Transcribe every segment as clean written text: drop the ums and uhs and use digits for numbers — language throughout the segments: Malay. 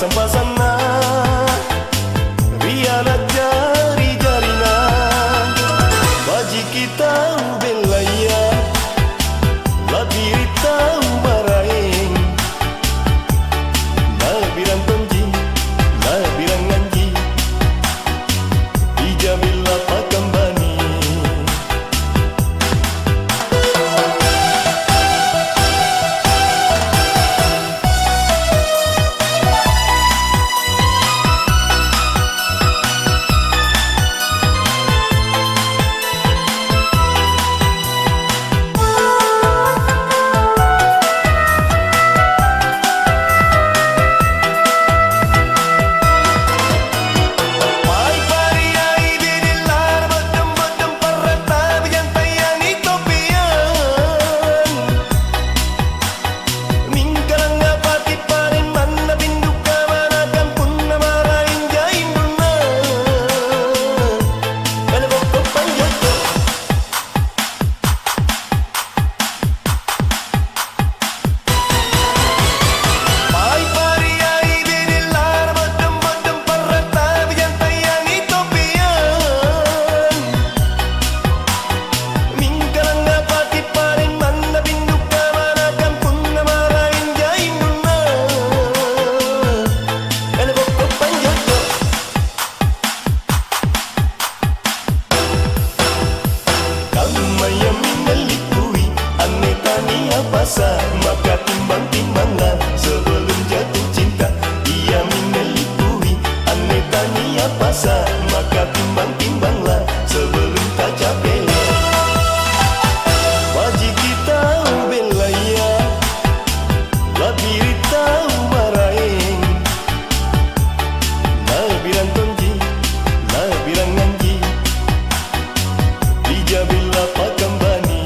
Sampasana Riana jari jarina Baji kita belaya Labiri tahu maraing Nabiran tonji Nabiran nganji Ijamila pakambani Maka timbang-timbanglah sebelum jatuh cinta. Ia menelipui aneh tanya pasal. Maka timbang-timbanglah sebelum tak capek. Baji kita belaya Labiri tahu maraing Nabiran tonji Nabiran nganji Dijabila pakambani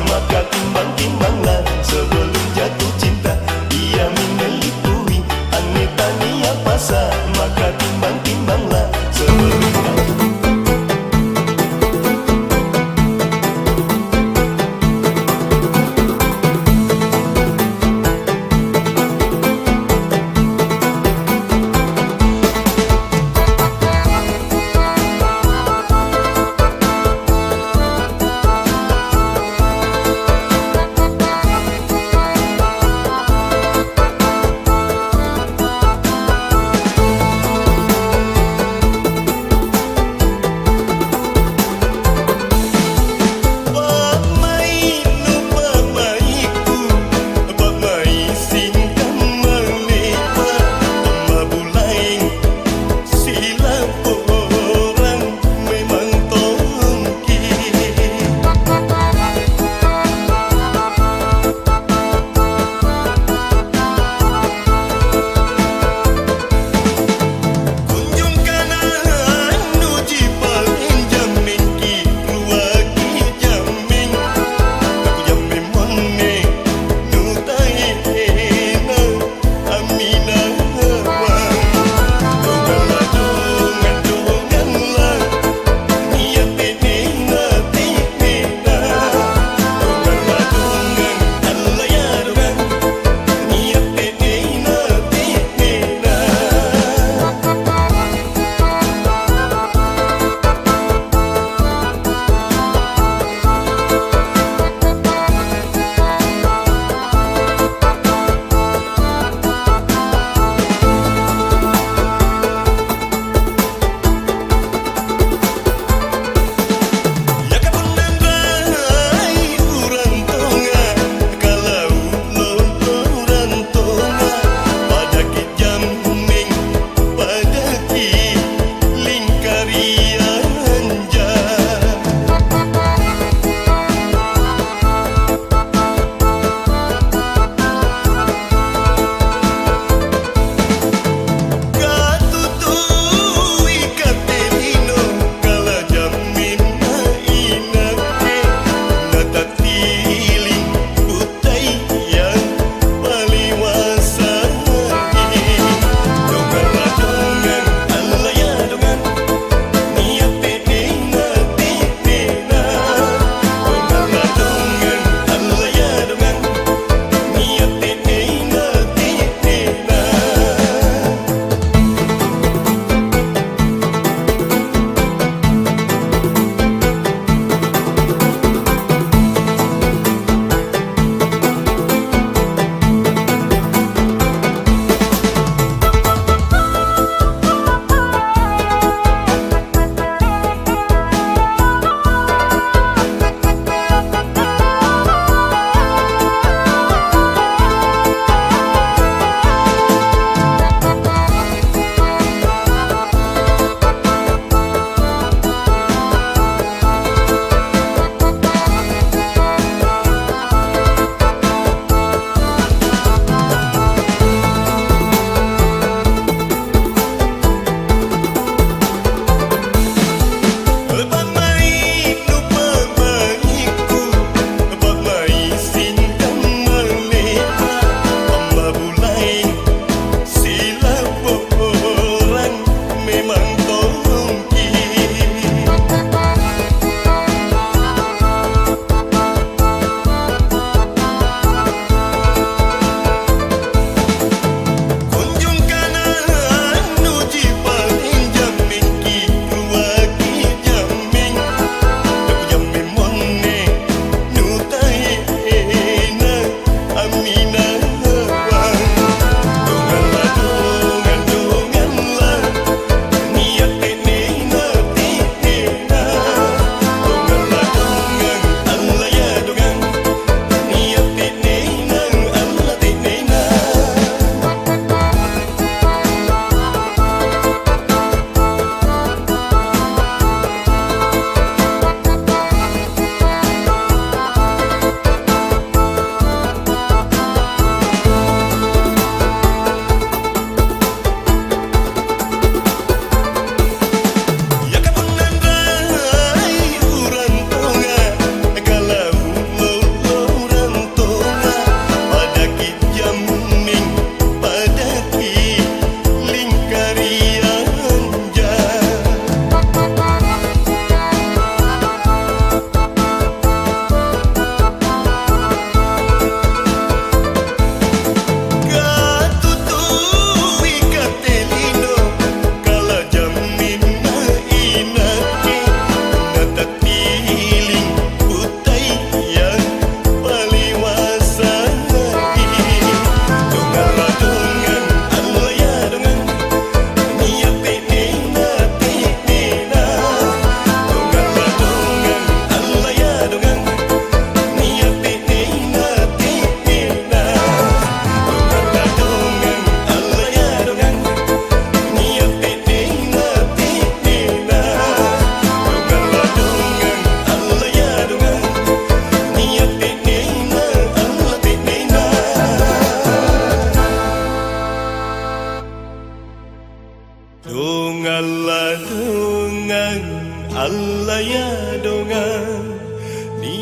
Maka timbang-timbanglah sebelum jatuh cinta. Ia menelipui aneh tania pasal. Maka timbang-timbanglah sebelum jatuh cinta.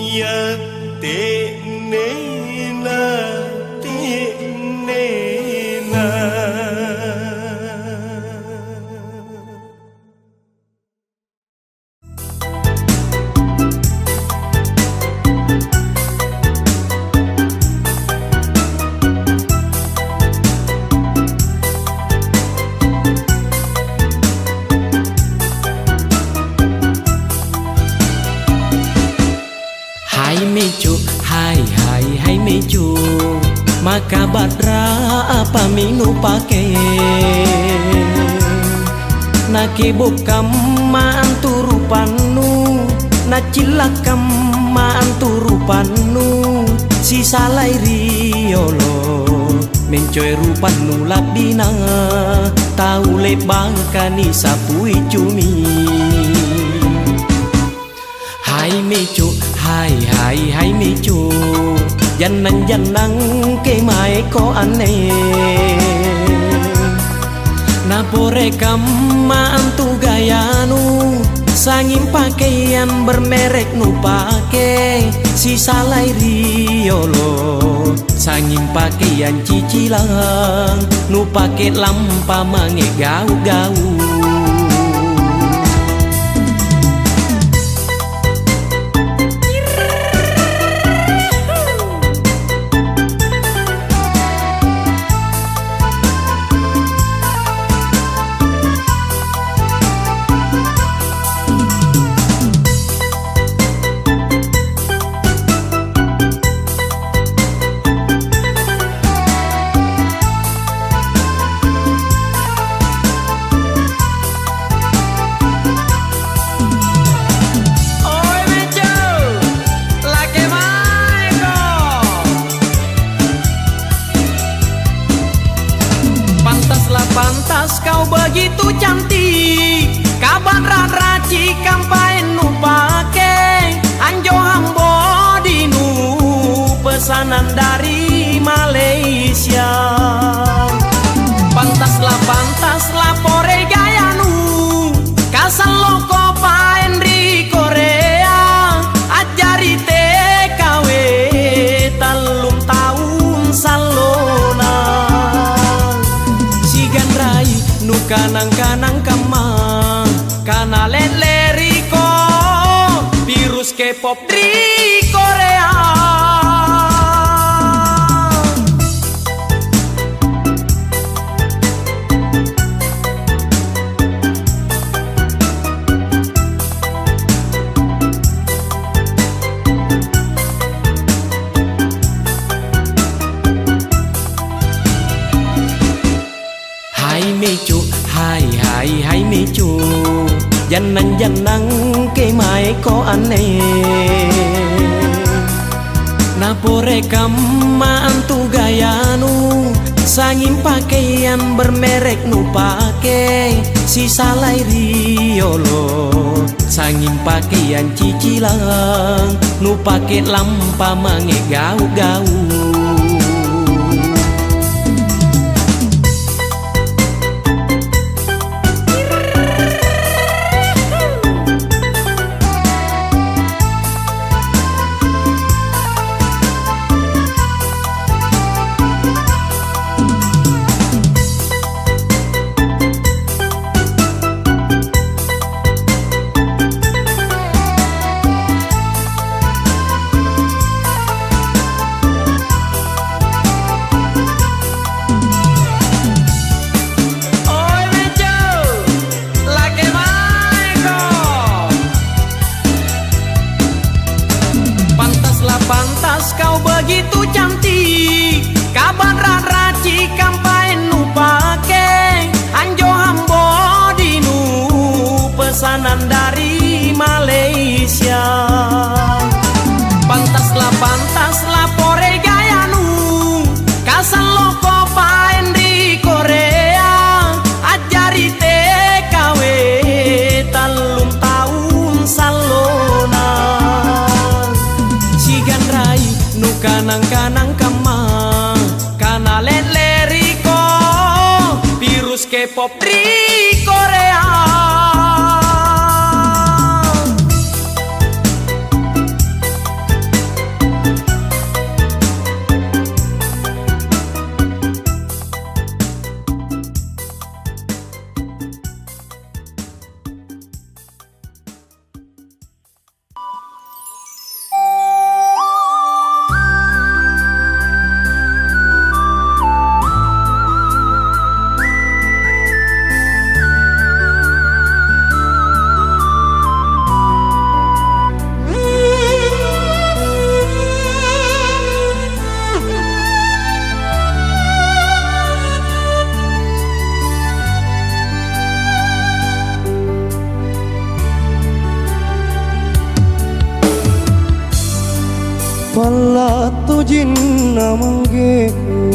Ya te nena, te nena. Hai mecu, hai mecu, maka badra apa minu pake naki bokam maanturu panu nacilakam maanturu panu si salai riolo mencoy rupanu labdina tau lebangkani sapui cumi. Hai mecu, hai mecu, janang ke mai ko ane napore kam maantu gayanu sangin pakaian bermerek nu pake si salai riolo sangin pakaian cicilang nu pake lampa mange gau-gau. Pantas kau begitu cantik, kaban raci kampain nu pake anjo hambo dinu pesanan dari Malaysia. Pantaslah pore gayanu kasal loko paen di Korea ajari TKW talung tahun salona nu kanang-kanang kama kana leriko virus K-pop di Korea. Hai mecu, hai mecu, janang ke mai ko ane napore kam maantu gayanu sangin pakaian bermerek nu pake si salai riolo sangin pakaian cicilang nu pake lampa mange gau-gau. Pantas kau begitu cantik, kaban raci kampain nu pake anjo hambo dinu pesanan dari Malaysia. Pantaslah pore gayanu kasal loko paen di Korea ajari TKW talung tahun salona nu kanang-kanang kama kana leriko virus K-pop di Korea. Mala tujin namanggeku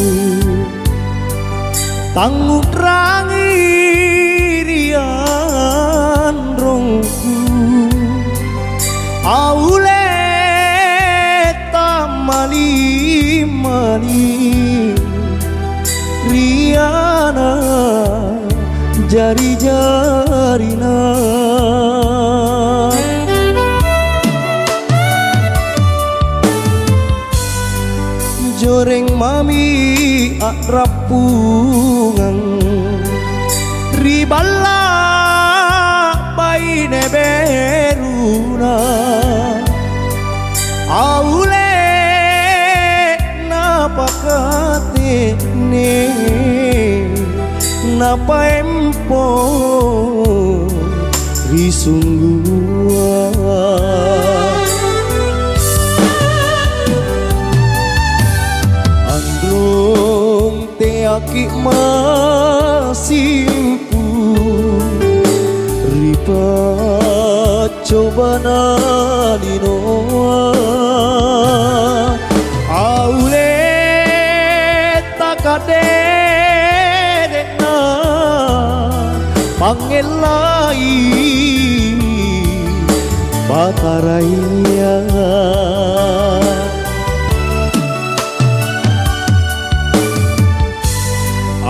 tanggung rangi rian rongku aule tamali mali riana jari-jarina joreng mami akrapungan riballa baine beruna aule napakate ne napa empo risunggua androng te aki masimpu ripa coba nalinoa aule takadena pangelai bataraya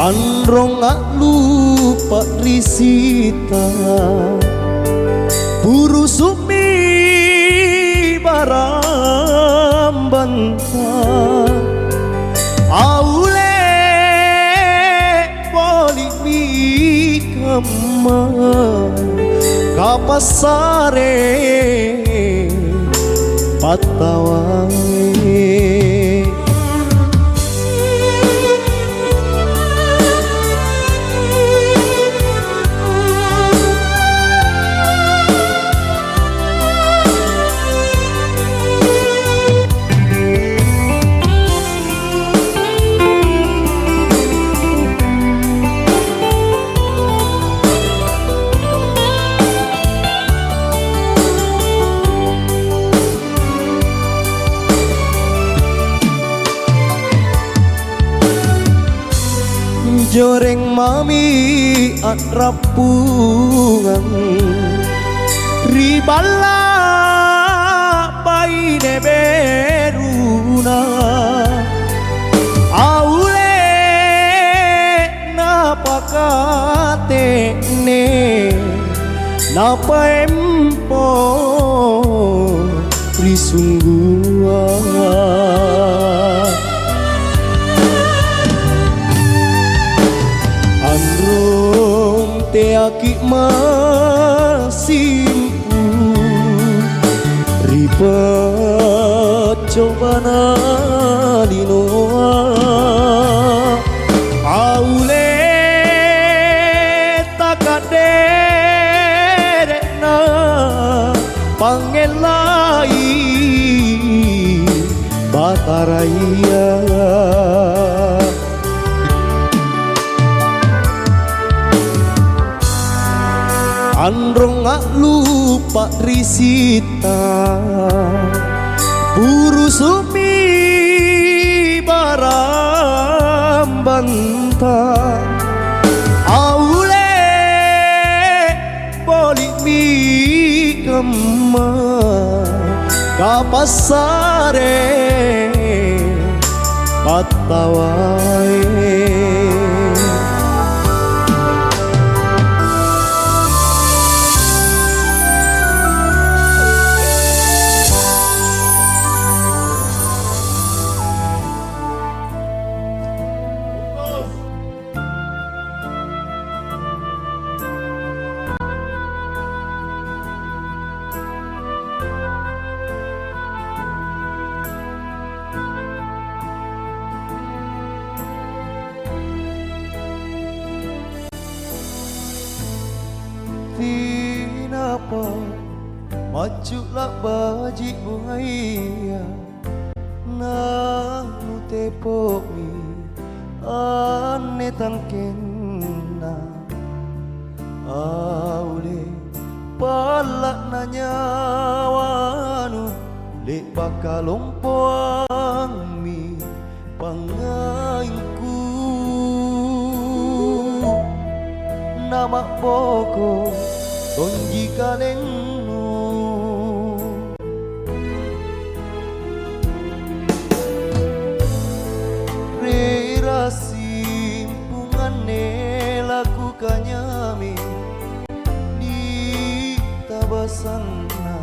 androng gak lupa risita buru sumi barambanta aule boli mi kama kapasare patawae joreng mami akrapungan riballa baine beruna aule napakate ne napa empo risunggua androng te aki masimpu ripa coba nalinoa aule takadena pangelai bataraya androng gak lupa risita buru sumi barambanta aule boli mi kama kapasare patawae tinapa majulah baji buaya nanu tepomi ane tangkena aule palak nanyawanu lek bakalong poang mi pangainku nama poko tonji kalengno rera simpungane lakukannya mi di tabasana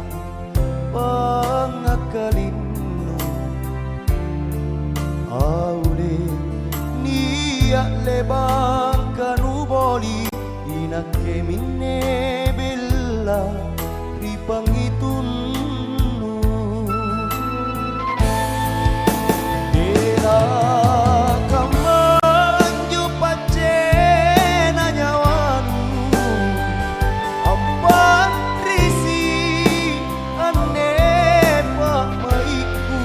pangakalino aule niya lebang kanuboli inakke minne bella ripangitunnu dela kamanju pacena nyawanu ampan risi ane pak maiku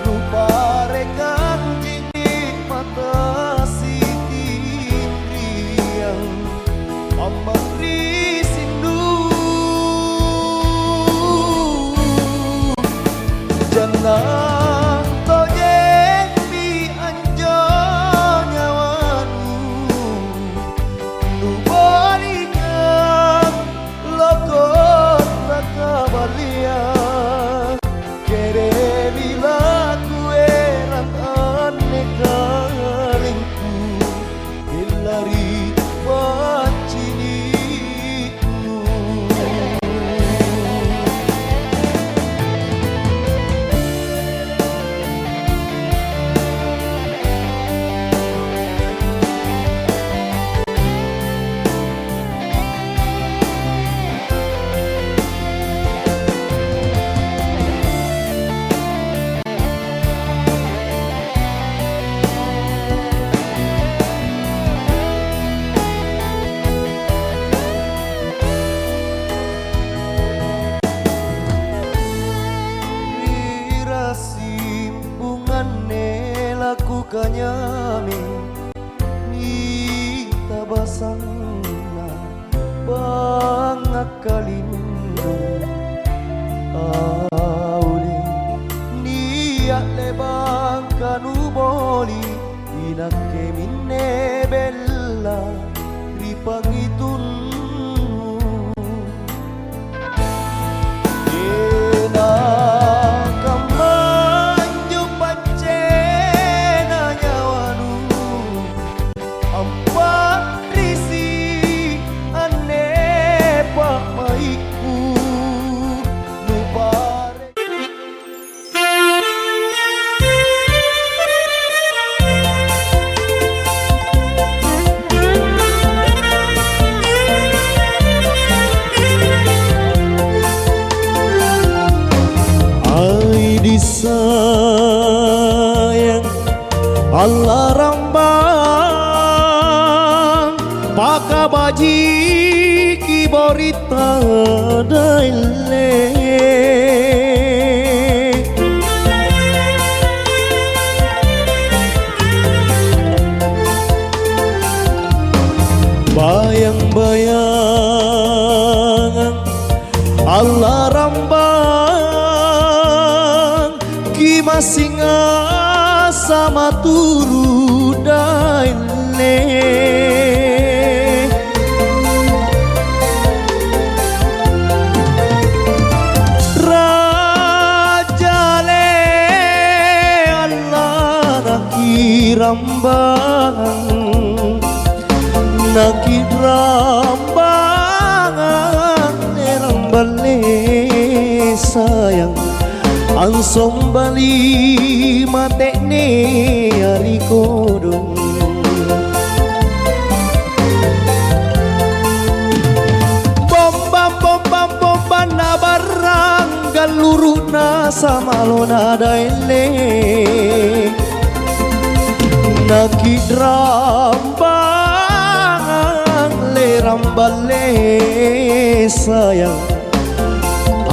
luparekan jini mata siti indriang amari sindu jangan toye mi anjo nyawanu nubalikan lokot takabalia kere bila kue rantane kalengku hilari pacinimu Rira simpungane lakukannya mi ni tabasana bangakalindo auli niya lebang kanuboli inakke minne bella ripangitunnu dela kamanju pacena nyawanu ampan risi ane pak maiku nupare ai disayang Allah rambang pakabaji kiborita daile bayang-bayang Allah rambang ki masing sama turu daile rajale Allah naki rambang naki rambangan rambale sayang ansom bali matekne ari kodong bomba na barang galuruna samalona daile nakidrambangan le rambale sayang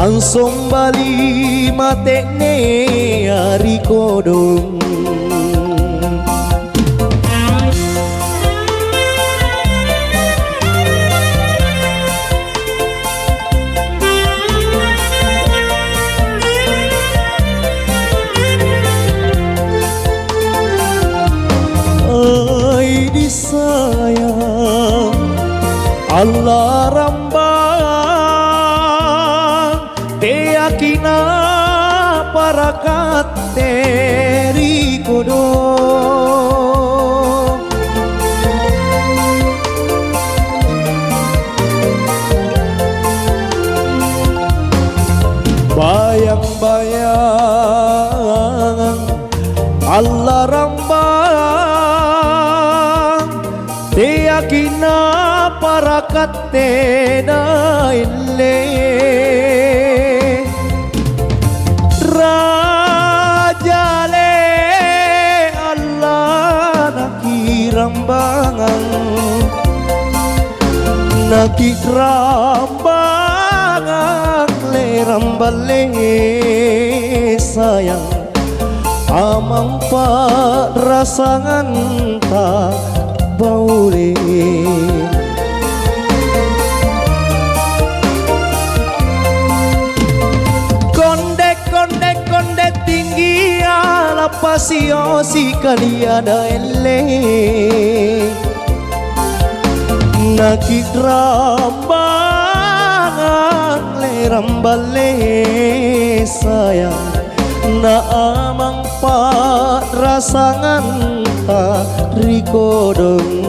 ansong bali matekne ari kodong Allah rambang te yakina parakat teri kodong. Bayang-bayang Allah rambang te yakina parakat te daile rajale Allah nakirambangan le rambale sayang amang pa rasangan tak boleh. Kondek tinggi ala pasio si kaliada ele nakik rambangan le rambale sayang na amang pa rasangan ta rikodong.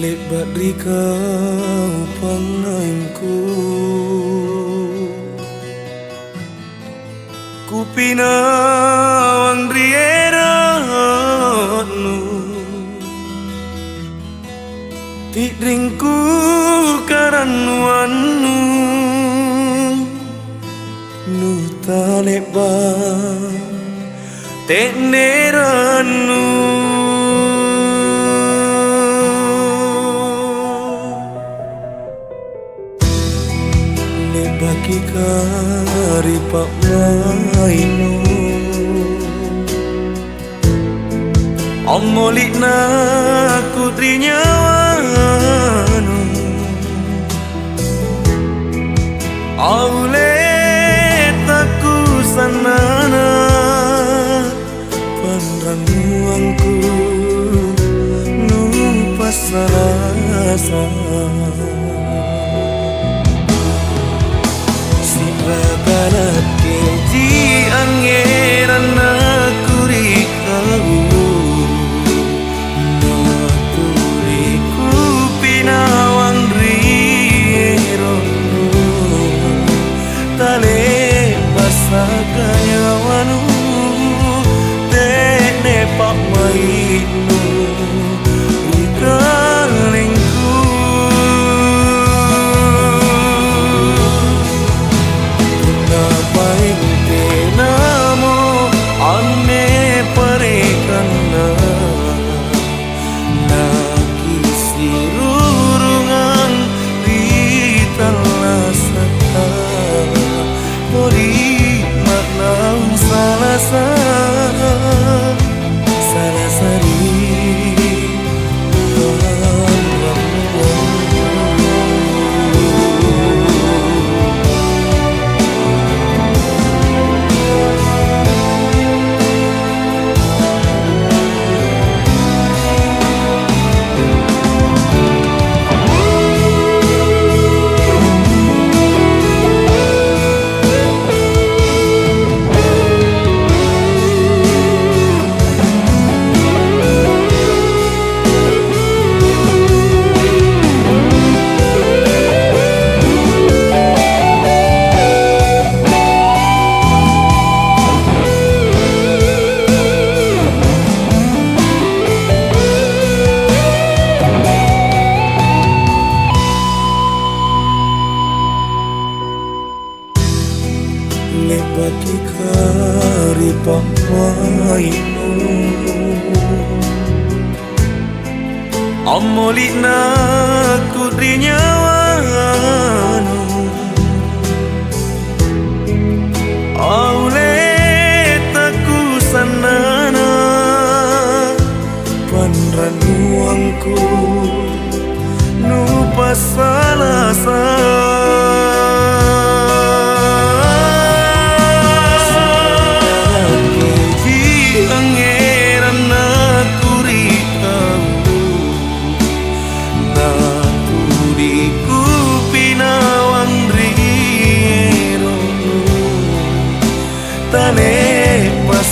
Lebat di kau pangainku ku pinawang rieranu tidringku karanuannu nu talebang teneranu bagi kari pak mainu omolik na kutrinya wanu aule taku sanana panranguangku nu pasarasa balat keji angeran aku rikau nakuriku pinawang riero tale basakanya wanu tene pak mainu ikalingku bagi kari pamainu Amolina kudrinyawanu Aule taku sanana Panranuangku Nu pasalasa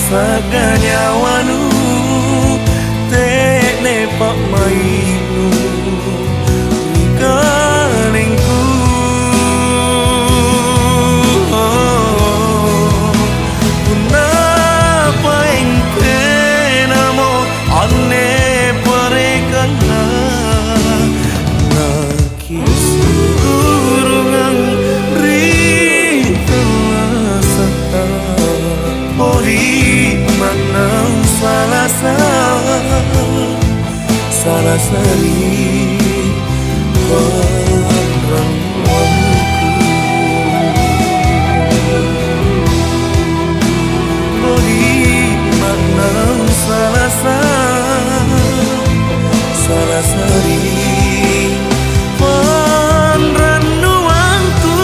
Saganyawanu tene pak mainu ikaningku Kenapa engke namo ane parekana nakisi urungang rintala sata Poli manang salah sari panranguanku Poli manang salah sari panranguanku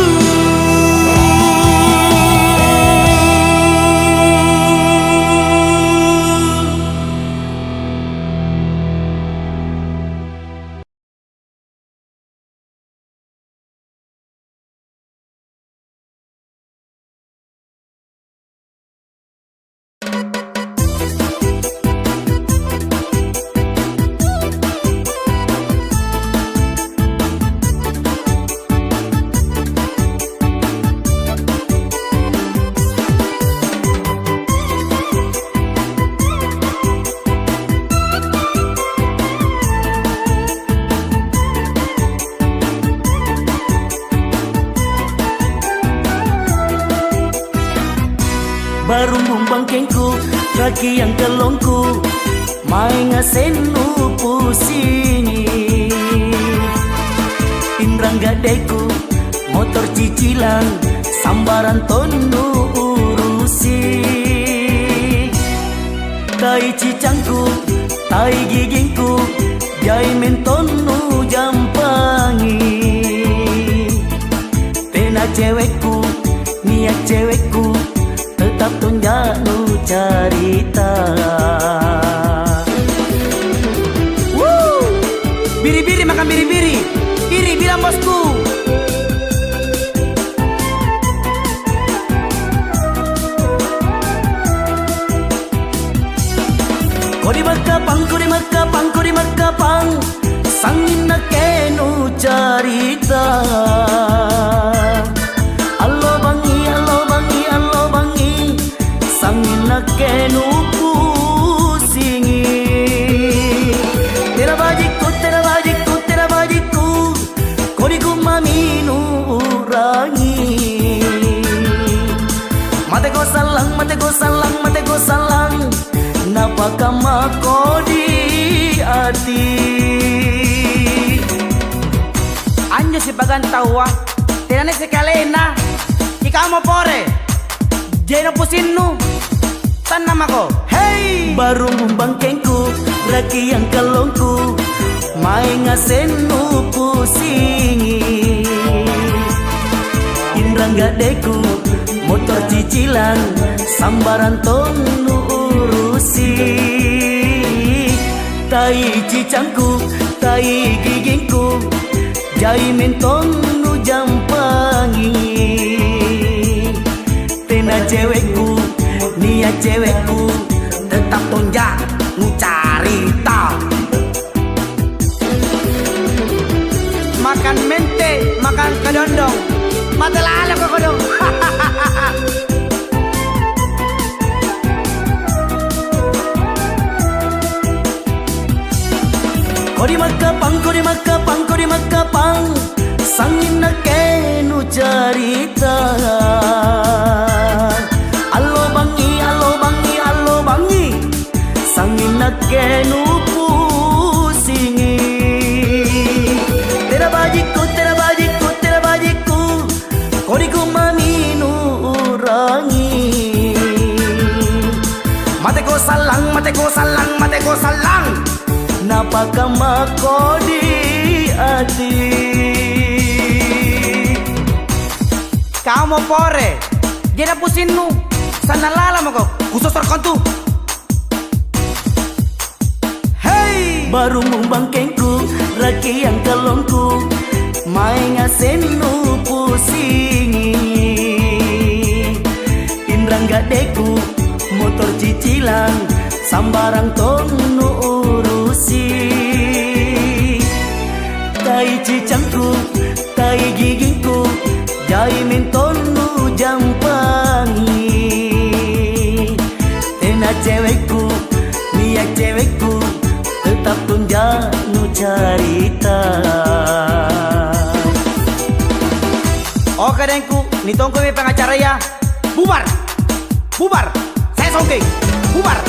Baru membangkengku, kaki yang kelongku Main ngasenu pusingi Indrang gadeku, motor cicilan Sambaran tonu urusi Tai cicangku, tai gigingku Jai mentonu jampangi Tena cewekku, niat cewekku tetap tunjak nu carita Biri-biri makan biri-biri Iri bilang bosku Kodi makapang Sangin na kenu carita Kenu pusingi Tera bajiku Kodiku maminu urangi Mate ko salang Napaka makodi ati Anjo si pagantawa Tirane si kalena Ika mo pore Jeno pusinu Tanam ako, hey! Baru membangkengku, raki yang kalongku Main ngasenu pusingi Indrang gadeku, motor cicilan Sambaran tonu urusi Tai cicangku, tai gigingku Jai mentonu jampangi Tena cewekku niat cewekku tetap tunjak nu carita Makan mente, makan kedondong Mata lala ke kodong Kodi makapang Sangin na kenu carita nu pusingi. Tera bajiku, kodiku mami nu urangi. Mate ko salang, napa kama kodi ati. Kamu pore, jadi pusing nu, sana lala mo ko, khusus terkontu. Hey, baru mumbangkengku, raki yang kalongku, main ngasen nu pusingi. Indrang gadeku, motor cicilan, sambarang tong nu urusi. Tai cicangku, tai gigingku, jai minton nu jampangi. Tena cewekku, niat cewekku, tetap tunja nu carita. Oke dengku, ni tongko pengacara ya. Bubar, saya songking, bubar.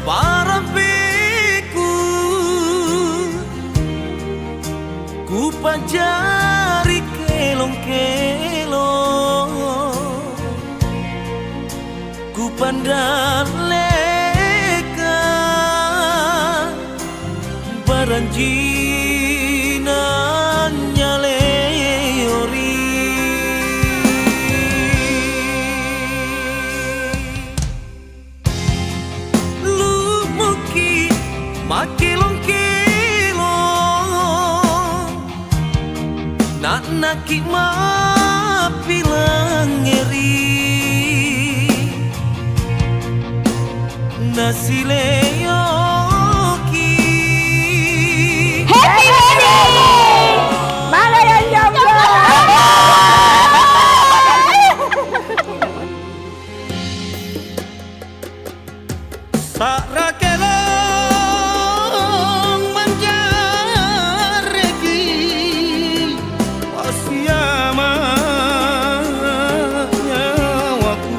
Para beku ku pajari kelong-kelong, ku pandang leka baranjinan nyaleori. Makilong-kilong nak naki ma pilang ngeri nasi leyoki. Happy wedding! Mana yang jomblo? Sakra kelong manjareki pasiama nyawaku.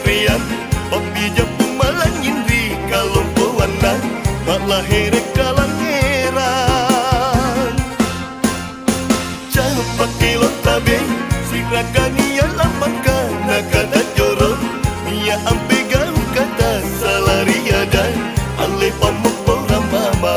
reang Papi japu malangin ri kalau bawana mak lahir kalang heran Jangan pakai lotabe sirakani ya lamaka nakada jorok Mia ampe gau kata salariada ale pamupora mama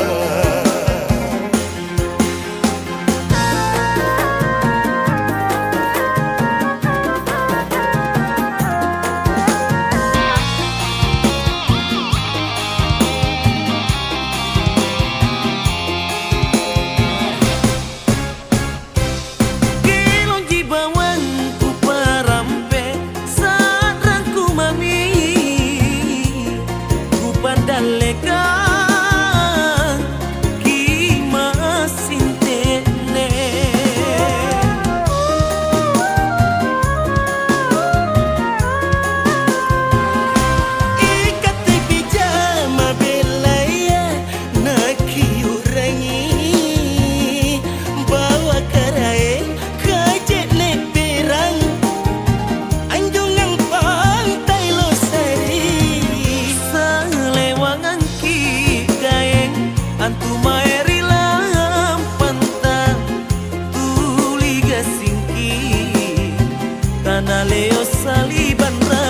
Leo saliban ra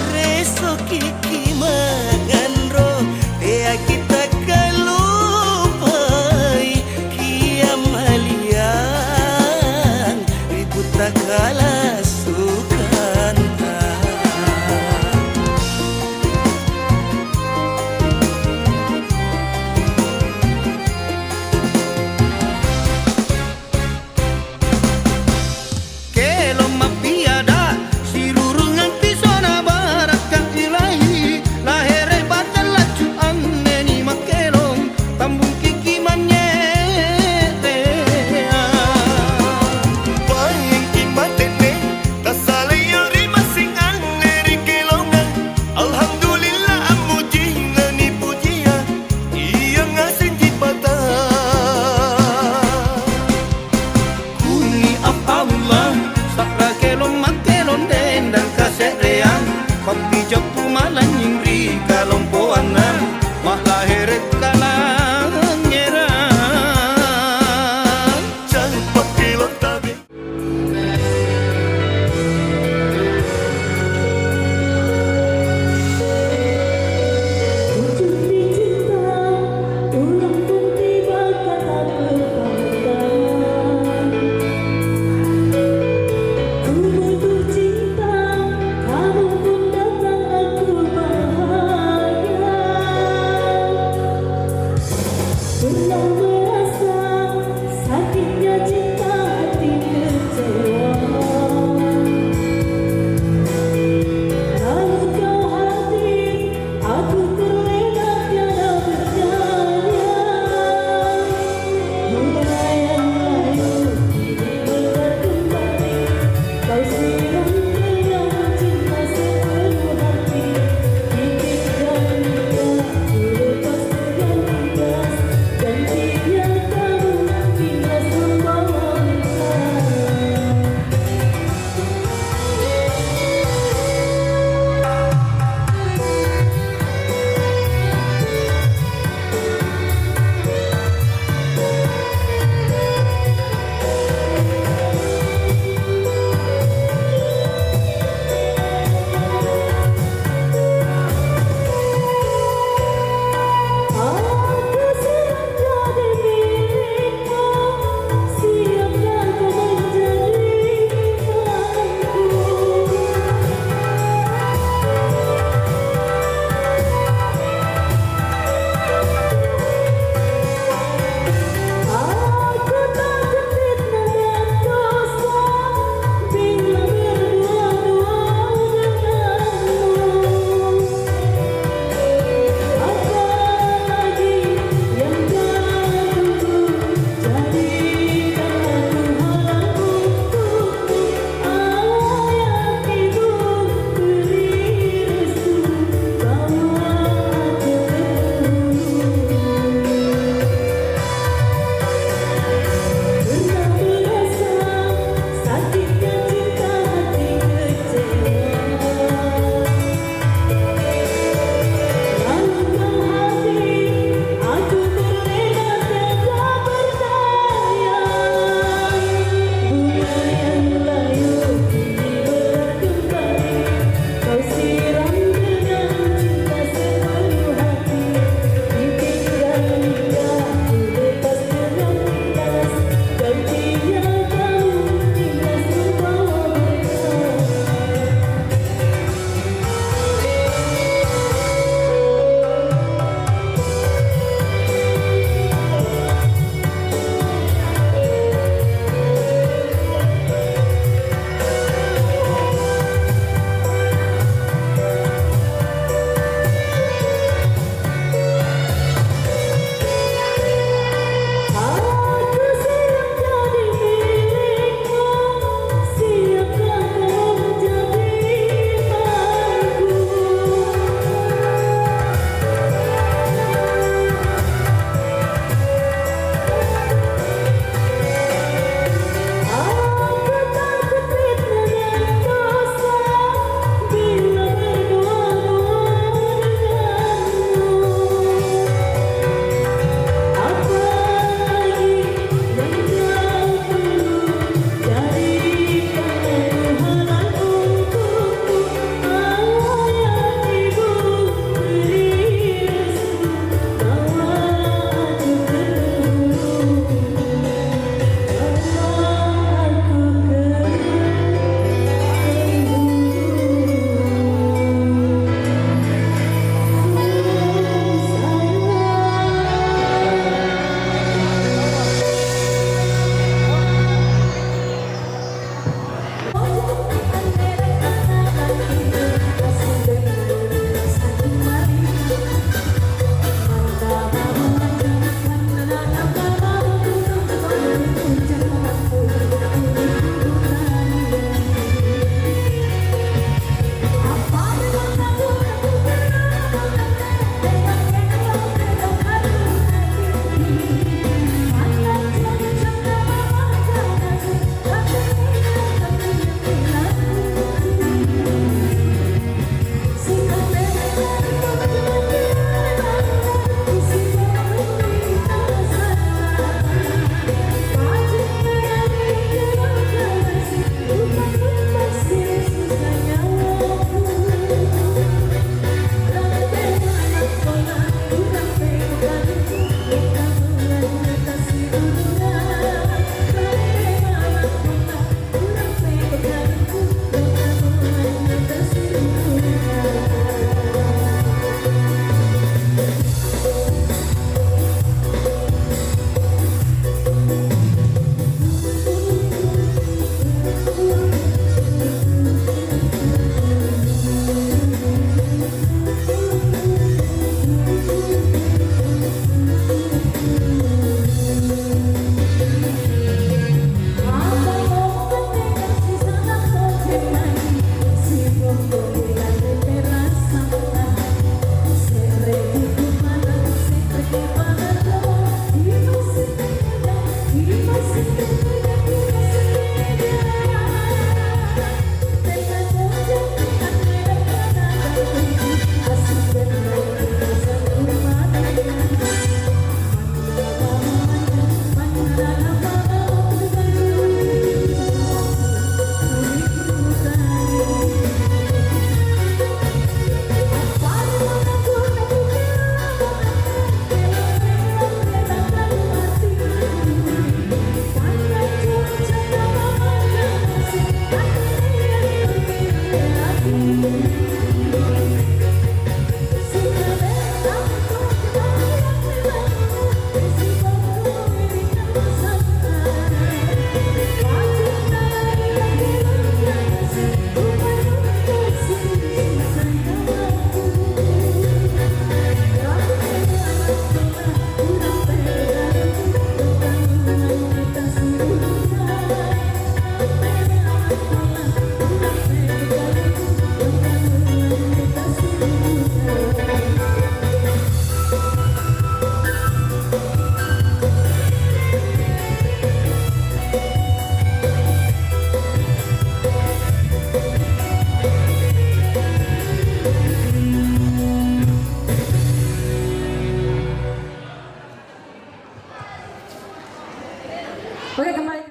reso kiki mangan ro dia kita kalupai kiam halian ribut tak kalah sukan Papi japu